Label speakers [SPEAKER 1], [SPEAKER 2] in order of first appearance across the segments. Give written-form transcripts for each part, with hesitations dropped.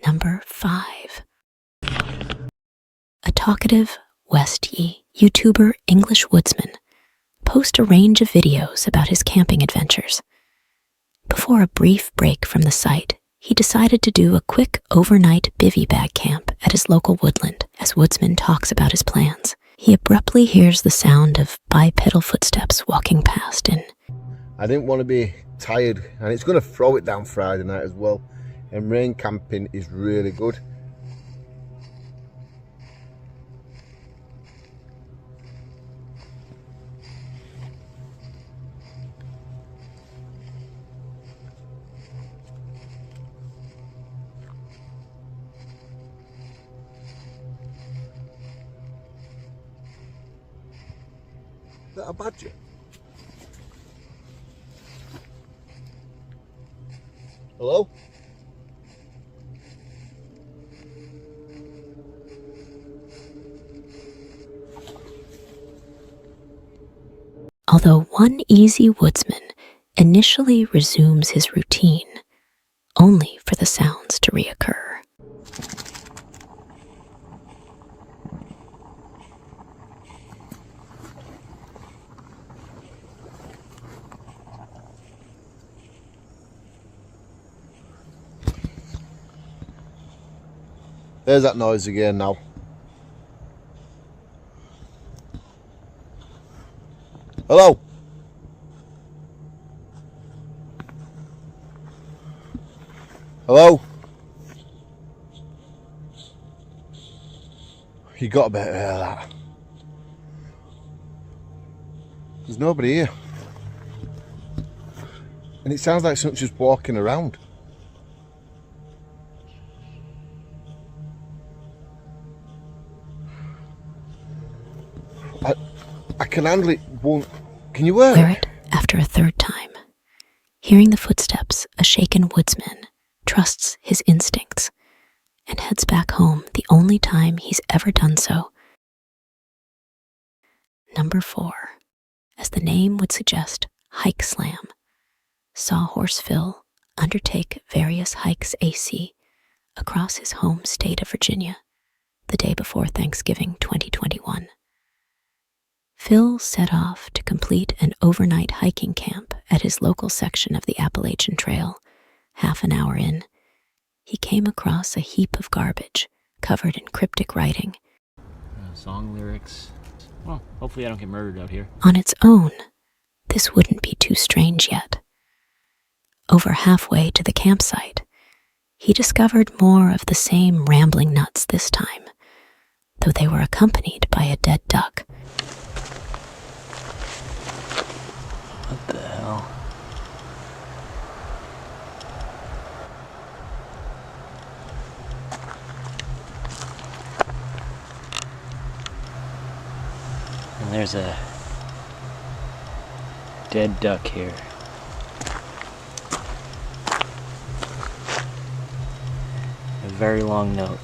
[SPEAKER 1] Number 5. A talkative West Yi YouTuber English woodsman posts a range of videos about his camping adventures. Before a brief break from the site, he decided to do a quick overnight bivy bag camp at his local woodland. As Woodsman talks about his plans, he abruptly hears the sound of bipedal footsteps walking past and
[SPEAKER 2] I didn't want to be tired, and it's going to throw it down Friday night as well, and rain camping is really good. Is that a badger? Hello?
[SPEAKER 1] although one easy woodsman initially resumes his routine, only for the sounds to reoccur.
[SPEAKER 2] There's that noise again now. Hello? Hello? You got a bit of that. There's nobody here. And it sounds like someone's just walking around. I can handle it. Can you
[SPEAKER 1] Wear it after a third time. Hearing the footsteps, a shaken woodsman trusts his instincts and heads back home the only time he's ever done so. Number 4. As the name would suggest, Hike Slam. Sawhorse Phil undertake various hikes AC across his home state of Virginia the day before Thanksgiving 2021. Phil set off to complete an overnight hiking camp at his local section of the Appalachian Trail. Half an hour in, he came across a heap of garbage covered in cryptic writing.
[SPEAKER 3] Song lyrics. Well, hopefully I don't get murdered out here.
[SPEAKER 1] On its own, this wouldn't be too strange yet. Over halfway to the campsite, he discovered more of the same rambling nuts this time, though they were accompanied by a dead duck.
[SPEAKER 3] What the hell? And there's a dead duck here. A very long note.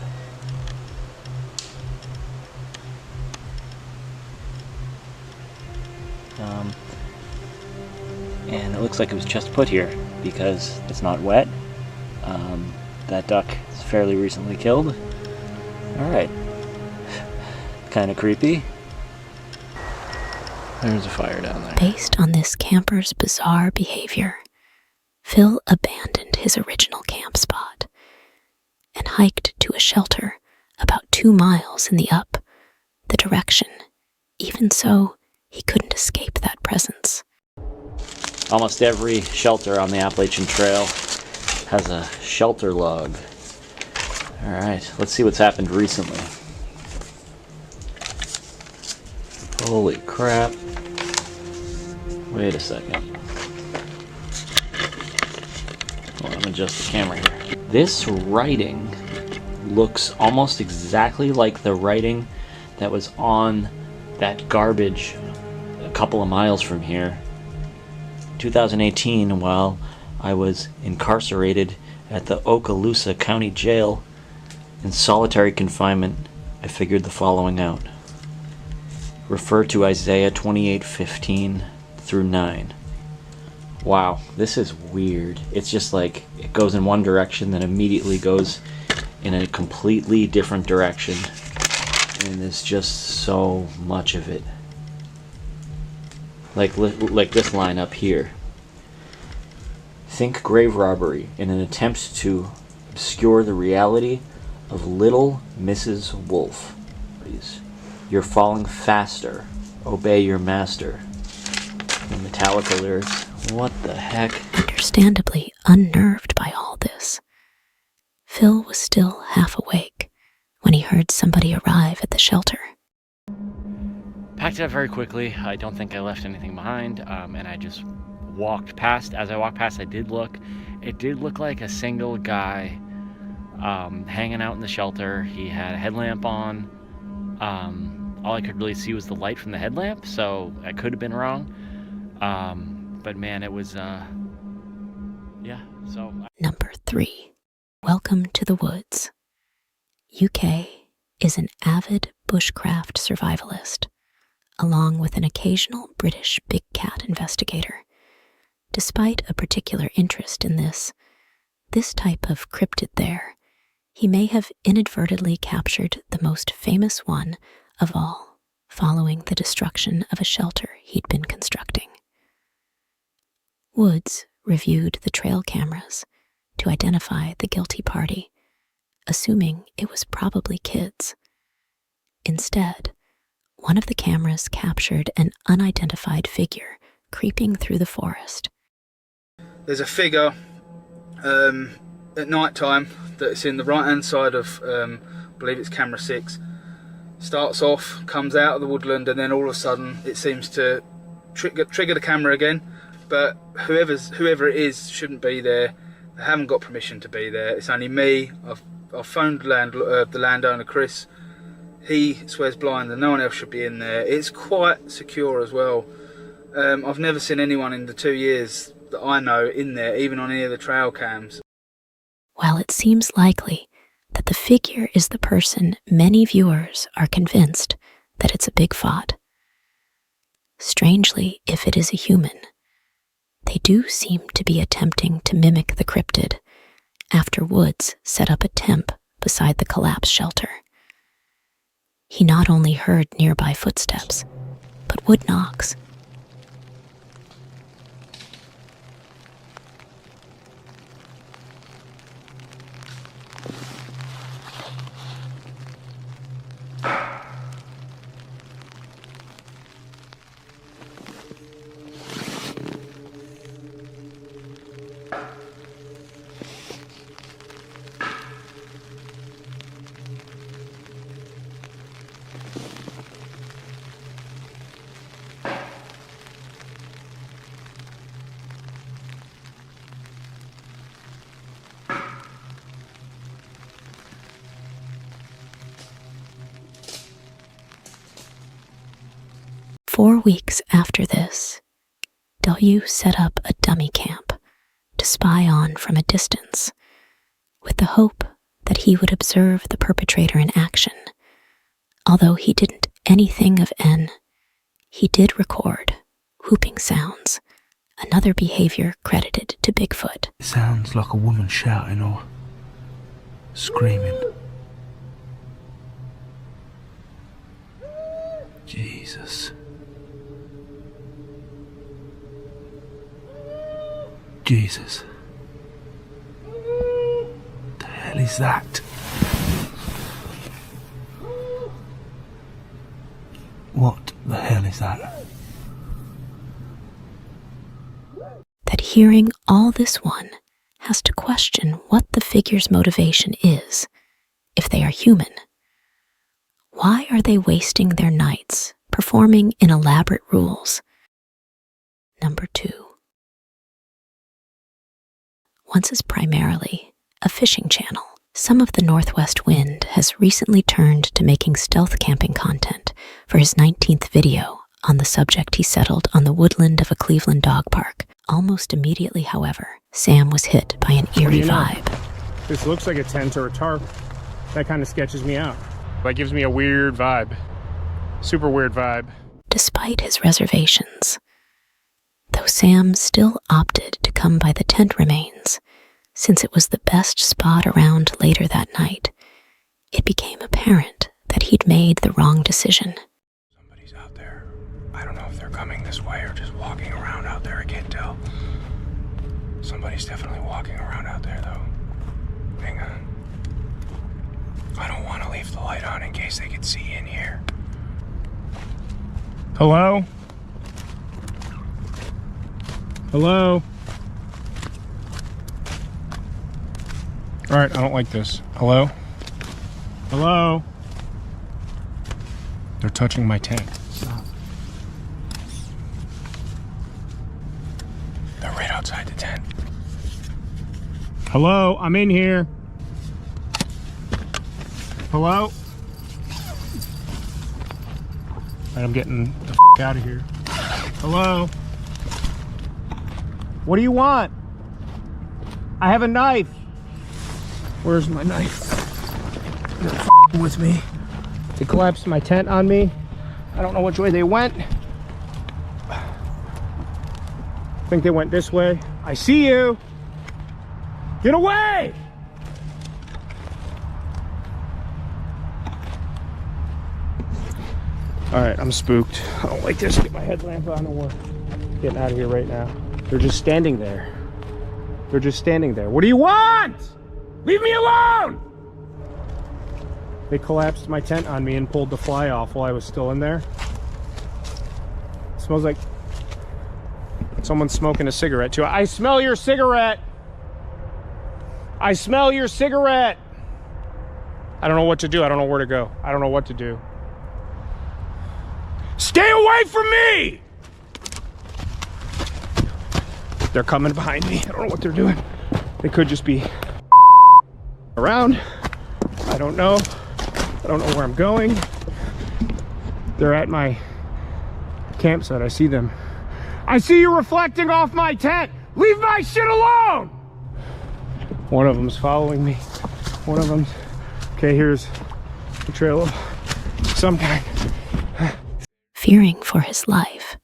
[SPEAKER 3] And it looks like it was just put here because it's not wet. That duck is fairly recently killed. Alright. Kind of creepy. There's a fire down there.
[SPEAKER 1] Based on this camper's bizarre behavior, Phil abandoned his original camp spot and hiked to a shelter about 2 miles in the the direction. Even so, he couldn't escape that presence.
[SPEAKER 3] Almost every shelter on the Appalachian Trail has a shelter log. Alright, let's see what's happened recently. Holy crap. Wait a second. Hold on, I'm adjust the camera here. This writing looks almost exactly like the writing that was on that garbage a couple of miles from here. 2018, while I was incarcerated at the Okaloosa County Jail in solitary confinement, I figured the following out. refer to Isaiah 28:15 through 9. Wow, this is weird. It's just like it goes in one direction, then immediately goes in a completely different direction. And there's just so much of it. Like this line up here. Think grave robbery in an attempt to obscure the reality of little Mrs. Wolf. You're falling faster. Obey your master. The Metallica lyrics. What the heck?
[SPEAKER 1] Understandably unnerved by all this, Phil was still half awake when he heard somebody arrive at the shelter.
[SPEAKER 3] Packed it up very quickly. I don't think I left anything behind, and I just walked past. As I walked past, I did look. It did look like a single guy hanging out in the shelter. He had a headlamp on. All I could really see was the light from the headlamp, so I could have been wrong. But man, it was, yeah, so.
[SPEAKER 1] Number 3. Welcome to the Woods. UK is an avid bushcraft survivalist, along with an occasional British big cat investigator. Despite a particular interest in this type of cryptid there, he may have inadvertently captured the most famous one of all, following the destruction of a shelter he'd been constructing. Woods reviewed the trail cameras to identify the guilty party, assuming it was probably kids. Instead, one of the cameras captured an unidentified figure creeping through the forest.
[SPEAKER 4] There's a figure at night time that's in the right hand side of, I believe it's camera 6. Starts off, comes out of the woodland, and then all of a sudden it seems to trigger the camera again. But whoever it is shouldn't be there. They haven't got permission to be there. It's only me. I've phoned the landowner Chris. He swears blind that no one else should be in there. It's quite secure as well. I've never seen anyone in the 2 years that I know in there, even on any of the trail cams.
[SPEAKER 1] While it seems likely that the figure is the person, many viewers are convinced that it's a Bigfoot. Strangely, if it is a human, they do seem to be attempting to mimic the cryptid after Woods set up a temp beside the collapsed shelter. He not only heard nearby footsteps, but wood knocks. Four weeks after this, W set up a dummy camp to spy on from a distance, with the hope that he would observe the perpetrator in action. Although he didn't anything of N, he did record whooping sounds, another behavior credited to Bigfoot.
[SPEAKER 5] It sounds like a woman shouting or screaming. Jesus. Jesus. The hell is that? What the hell is that?
[SPEAKER 1] That hearing all this one has to question what the figure's motivation is, if they are human. Why are they wasting their nights performing in elaborate rules? Number 2. Once is primarily a fishing channel, some of the Northwest Wind has recently turned to making stealth camping content for his 19th video on the subject he settled on the woodland of a Cleveland dog park. Almost immediately, however, Sam was hit by an eerie vibe.
[SPEAKER 6] This looks like a tent or a tarp. That kind of sketches me out. That gives me a weird vibe. Super weird vibe.
[SPEAKER 1] Despite his reservations, though Sam still opted to come by the tent remains, since it was the best spot around later that night, it became apparent that he'd made the wrong decision.
[SPEAKER 6] Somebody's out there. I don't know if they're coming this way or just walking around out there. I can't tell. Somebody's definitely walking around out there, though. Hang on. I don't want to leave the light on in case they could see in here. Hello? Hello? Alright, I don't like this. Hello? Hello? They're touching my tent. Stop. They're right outside the tent. Hello? I'm in here. Hello? Alright, I'm getting the f*** out of here. Hello? What do you want? I have a knife. Where's my knife? They're f***ing with me. They collapsed my tent on me. I don't know which way they went. I think they went this way. I see you. Get away! Alright, I'm spooked. I don't like this. Get my headlamp on and we're getting out of here right now. They're just standing there. They're just standing there. What do you want? Leave me alone! They collapsed my tent on me and pulled the fly off while I was still in there. It smells like someone's smoking a cigarette too. I smell your cigarette! I smell your cigarette! I don't know what to do. I don't know where to go. I don't know what to do. Stay away from me! They're coming behind me. I don't know what they're doing. They could just be around. I don't know. I don't know where I'm going. They're at my campsite. I see them. I see you reflecting off my tent. Leave my shit alone! One of them's following me. One of them's... Okay, here's a trail of some kind.
[SPEAKER 1] Fearing for his life,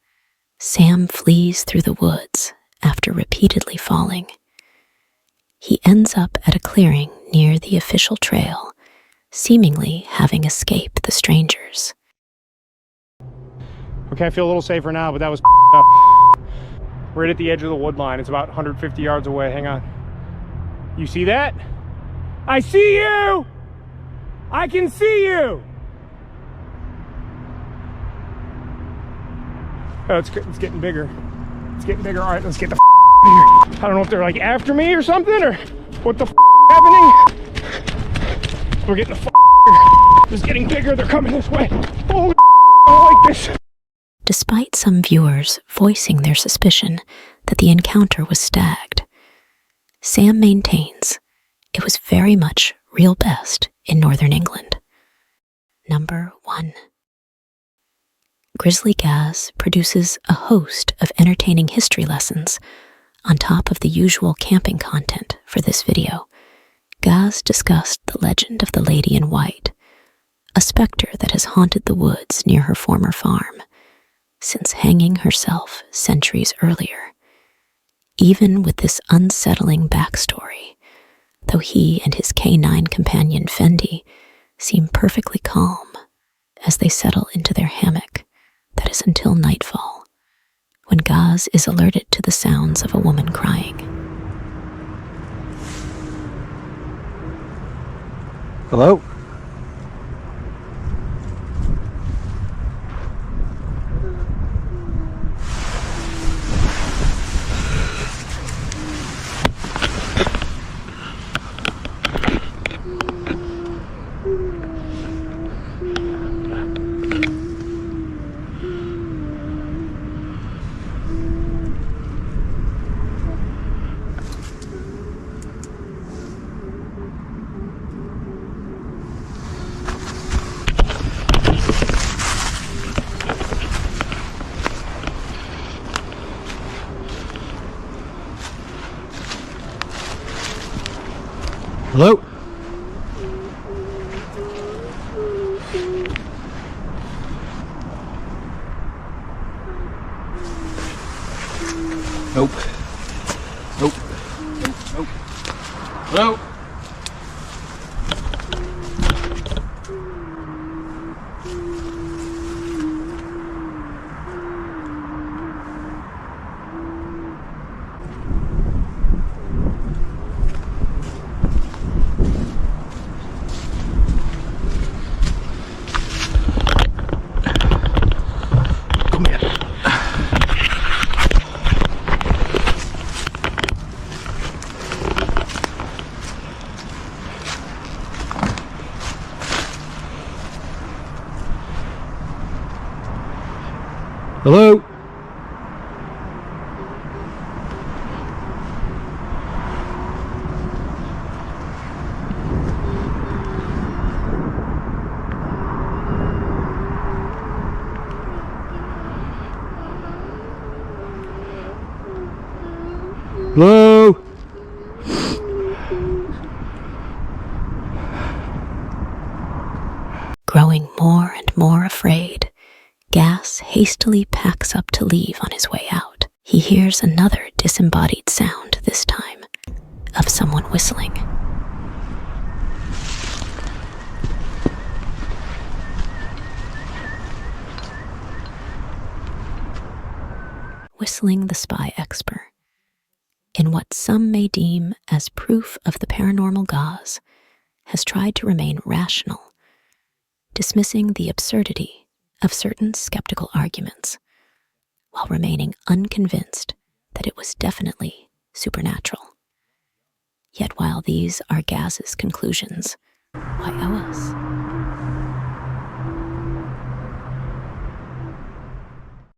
[SPEAKER 1] Sam flees through the woods after repeatedly falling. He ends up at a clearing near the official trail, seemingly having escaped the strangers.
[SPEAKER 6] Okay, I feel a little safer now, but that was up. Right at the edge of the wood line. It's about 150 yards away. Hang on. You see that? I see you! I can see you! Oh, it's getting bigger. It's getting bigger. All right, let's get the here. I don't know if they're like after me or something, or what the happening. We're getting the here. It's getting bigger. They're coming this way. Holy I don't like this.
[SPEAKER 1] Despite some viewers voicing their suspicion that the encounter was staged, Sam maintains it was very much real best in Northern England. Number 1. Grizzly Gaz produces a host of entertaining history lessons on top of the usual camping content for this video. Gaz discussed the legend of the Lady in White, a specter that has haunted the woods near her former farm since hanging herself centuries earlier. Even with this unsettling backstory, though he and his canine companion Fendi seem perfectly calm as they settle into their hammock, that is until nightfall, when Gaz is alerted to the sounds of a woman crying.
[SPEAKER 2] Hello? Hello?
[SPEAKER 4] Nope. Nope. Nope. Nope. Hello? Come here. Hello? Hello?
[SPEAKER 1] Growing more and more afraid, Gas hastily packs up to leave on his way out. He hears another disembodied sound, this time of someone whistling. Whistling the spy expert, in what some may deem as proof of the paranormal gauze, has tried to remain rational, dismissing the absurdity of certain skeptical arguments, while remaining unconvinced that it was definitely supernatural. Yet while these are Gaz's conclusions, why owe us?